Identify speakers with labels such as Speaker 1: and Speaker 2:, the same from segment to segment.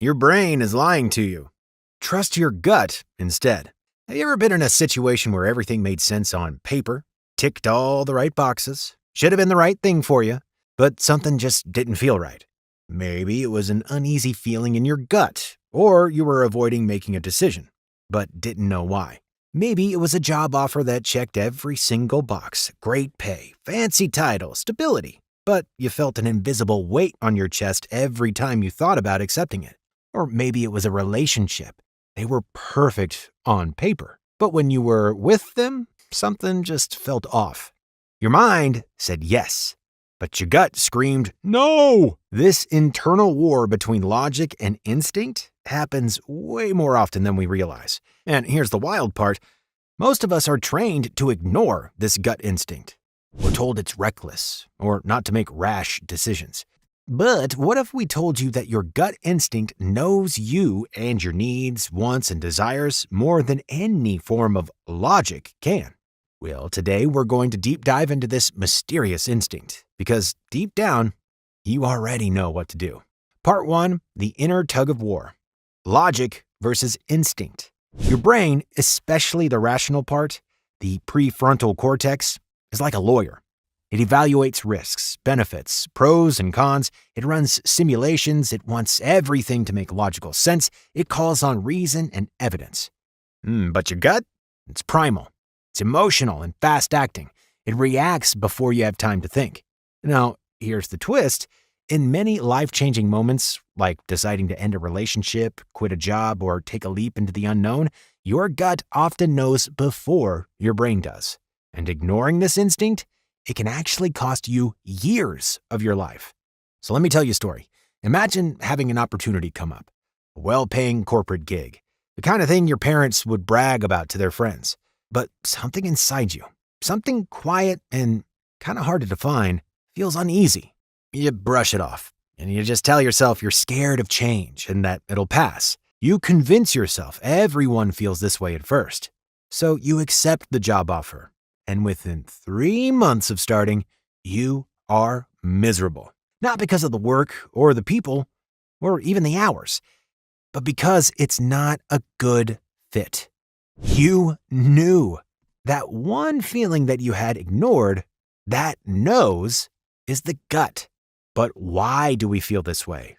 Speaker 1: Your brain is lying to you. Trust your gut instead. Have you ever been in a situation where everything made sense on paper, ticked all the right boxes, should have been the right thing for you, but something just didn't feel right? Maybe it was an uneasy feeling in your gut, or you were avoiding making a decision, but didn't know why. Maybe it was a job offer that checked every single box, great pay, fancy title, stability, but you felt an invisible weight on your chest every time you thought about accepting it. Or maybe it was a relationship. They were perfect on paper, but when you were with them, something just felt off. Your mind said yes, but your gut screamed no. This internal war between logic and instinct happens way more often than we realize. And here's the wild part. Most of us are trained to ignore this gut instinct. We're told it's reckless or not to make rash decisions. But what if we told you that your gut instinct knows you and your needs, wants, and desires more than any form of logic can? Well, today we're going to deep dive into this mysterious instinct because deep down, you already know what to do. Part 1, the inner tug of war. Logic versus instinct. Your brain, especially the rational part, the prefrontal cortex, is like a lawyer. It evaluates risks, benefits, pros and cons. It runs simulations. It wants everything to make logical sense. It calls on reason and evidence. But your gut? It's primal. It's emotional and fast-acting. It reacts before you have time to think. Now, here's the twist. In many life-changing moments, like deciding to end a relationship, quit a job, or take a leap into the unknown, your gut often knows before your brain does. And ignoring this instinct, it can actually cost you years of your life. So let me tell you a story. Imagine having an opportunity come up, a well-paying corporate gig, the kind of thing your parents would brag about to their friends. But something inside you, something quiet and kind of hard to define, feels uneasy. You brush it off, and you just tell yourself you're scared of change and that it'll pass. You convince yourself everyone feels this way at first. So you accept the job offer. And within 3 months of starting, you are miserable. Not because of the work or the people or even the hours, but because it's not a good fit. You knew. That one feeling that you had ignored, that nose, is the gut. But why do we feel this way?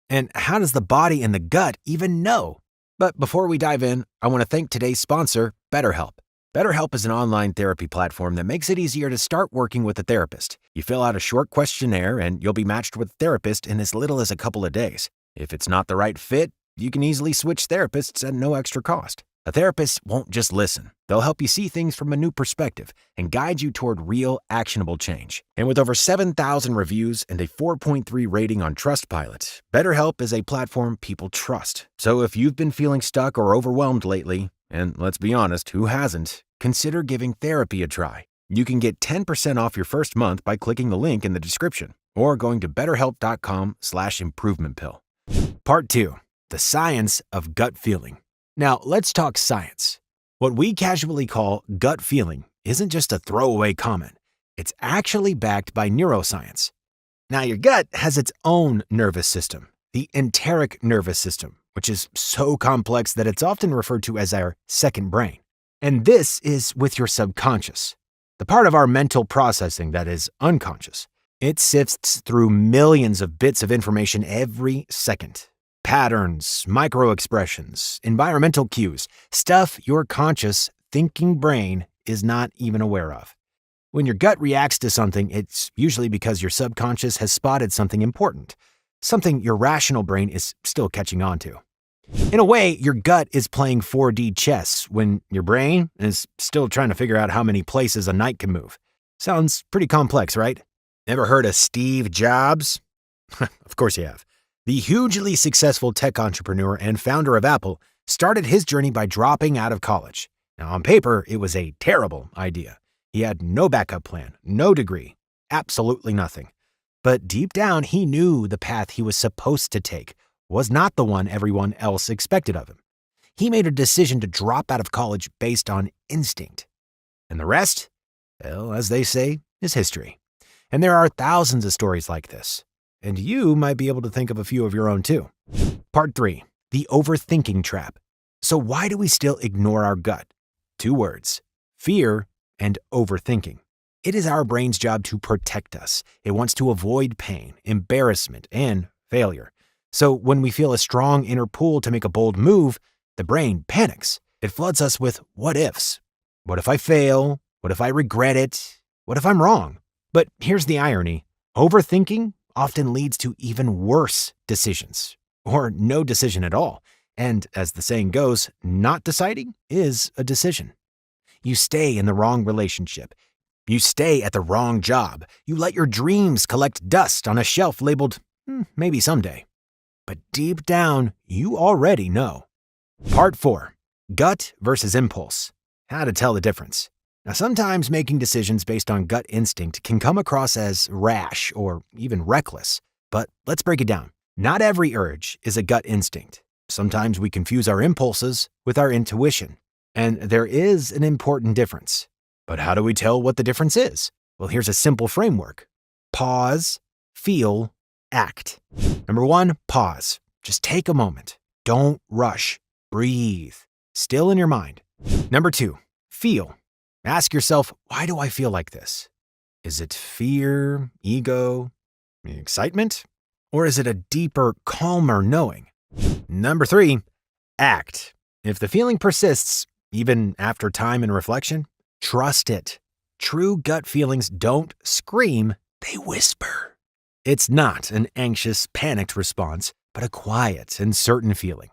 Speaker 1: And how does the body and the gut even know? But before we dive in, I want to thank today's sponsor, BetterHelp. BetterHelp is an online therapy platform that makes it easier to start working with a therapist. You fill out a short questionnaire and you'll be matched with a therapist in as little as a couple of days. If it's not the right fit, you can easily switch therapists at no extra cost. A therapist won't just listen. They'll help you see things from a new perspective and guide you toward real, actionable change. And with over 7,000 reviews and a 4.3 rating on Trustpilot, BetterHelp is a platform people trust. So if you've been feeling stuck or overwhelmed lately, and let's be honest, who hasn't, consider giving therapy a try. You can get 10% off your first month by clicking the link in the description or going to betterhelp.com/improvementpill. Part 2, the science of gut feeling. Now, let's talk science. What we casually call gut feeling isn't just a throwaway comment. It's actually backed by neuroscience. Now, your gut has its own nervous system, the enteric nervous system, which is so complex that it's often referred to as our second brain. And this is with your subconscious, the part of our mental processing that is unconscious. It sifts through millions of bits of information every second. Patterns, micro-expressions, environmental cues, stuff your conscious, thinking brain is not even aware of. When your gut reacts to something, it's usually because your subconscious has spotted something important, something your rational brain is still catching on to. In a way, your gut is playing 4D chess when your brain is still trying to figure out how many places a knight can move. Sounds pretty complex, right? Ever heard of Steve Jobs? Of course you have. The hugely successful tech entrepreneur and founder of Apple started his journey by dropping out of college. Now, on paper, it was a terrible idea. He had no backup plan, no degree, absolutely nothing. But deep down, he knew the path he was supposed to take was not the one everyone else expected of him. He made a decision to drop out of college based on instinct. And the rest, well, as they say, is history. And there are thousands of stories like this. and you might be able to think of a few of your own too. Part 3, the overthinking trap. So why do we still ignore our gut? 2 words, fear and overthinking. It is our brain's job to protect us. It wants to avoid pain, embarrassment, and failure. So when we feel a strong inner pull to make a bold move, the brain panics. It floods us with what ifs. What if I fail? What if I regret it? What if I'm wrong? But here's the irony. Overthinking often leads to even worse decisions, or no decision at all. And as the saying goes, not deciding is a decision. You stay in the wrong relationship. You stay at the wrong job. You let your dreams collect dust on a shelf labeled, maybe someday. But deep down, you already know. Part 4, gut versus impulse. How to tell the difference. Now, sometimes making decisions based on gut instinct can come across as rash or even reckless. But let's break it down. Not every urge is a gut instinct. Sometimes we confuse our impulses with our intuition. And there is an important difference. But how do we tell what the difference is? Well, here's a simple framework. Pause, feel, act. Number 1, pause. Just take a moment. Don't rush. Breathe. Still in your mind. Number 2, feel. Ask yourself, why do I feel like this? Is it fear, ego, excitement? Or is it a deeper, calmer knowing? Number 3, act. If the feeling persists, even after time and reflection, trust it. True gut feelings don't scream, they whisper. It's not an anxious, panicked response, but a quiet and certain feeling.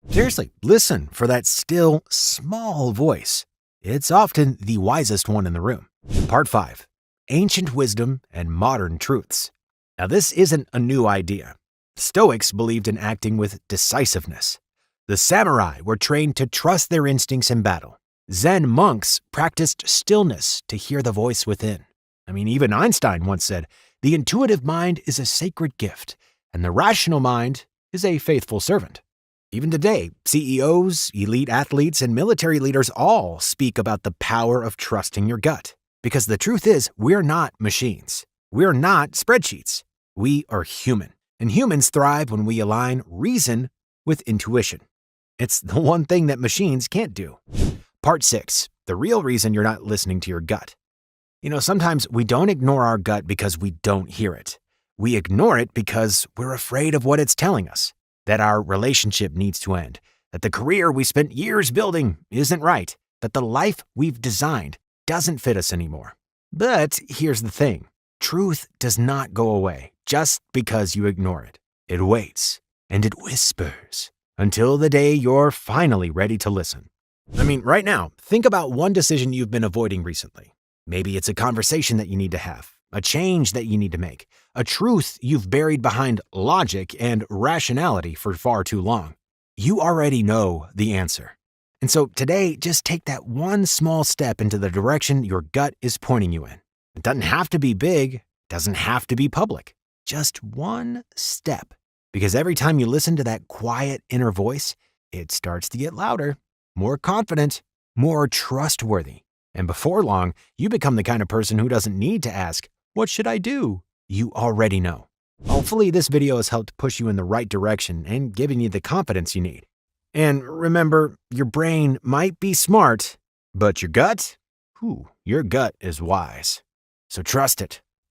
Speaker 1: Seriously, listen for that still, small voice. It's often the wisest one in the room. Part 5, ancient wisdom and modern truths. Now, this isn't a new idea. Stoics believed in acting with decisiveness. The samurai were trained to trust their instincts in battle. Zen monks practiced stillness to hear the voice within. Even Einstein once said, "The intuitive mind is a sacred gift, and the rational mind is a faithful servant." Even today, CEOs, elite athletes, and military leaders all speak about the power of trusting your gut. Because the truth is, we're not machines. We're not spreadsheets. We are human. And humans thrive when we align reason with intuition. It's the one thing that machines can't do. Part 6, the real reason you're not listening to your gut. Sometimes we don't ignore our gut because we don't hear it. We ignore it because we're afraid of what it's telling us. That our relationship needs to end. That the career we spent years building isn't right. That the life we've designed doesn't fit us anymore. But here's the thing. Truth does not go away just because you ignore it. It waits, and it whispers, until the day you're finally ready to listen. Right now, think about one decision you've been avoiding recently. Maybe it's a conversation that you need to have, a change that you need to make, a truth you've buried behind logic and rationality for far too long. You already know the answer. And so today, just take that one small step into the direction your gut is pointing you in. It doesn't have to be big, doesn't have to be public. Just one step. Because every time you listen to that quiet inner voice, it starts to get louder, more confident, more trustworthy. And before long, you become the kind of person who doesn't need to ask, "What should I do?" You already know. Hopefully this video has helped push you in the right direction and given you the confidence you need. And remember, your brain might be smart, but your gut is wise. So trust it.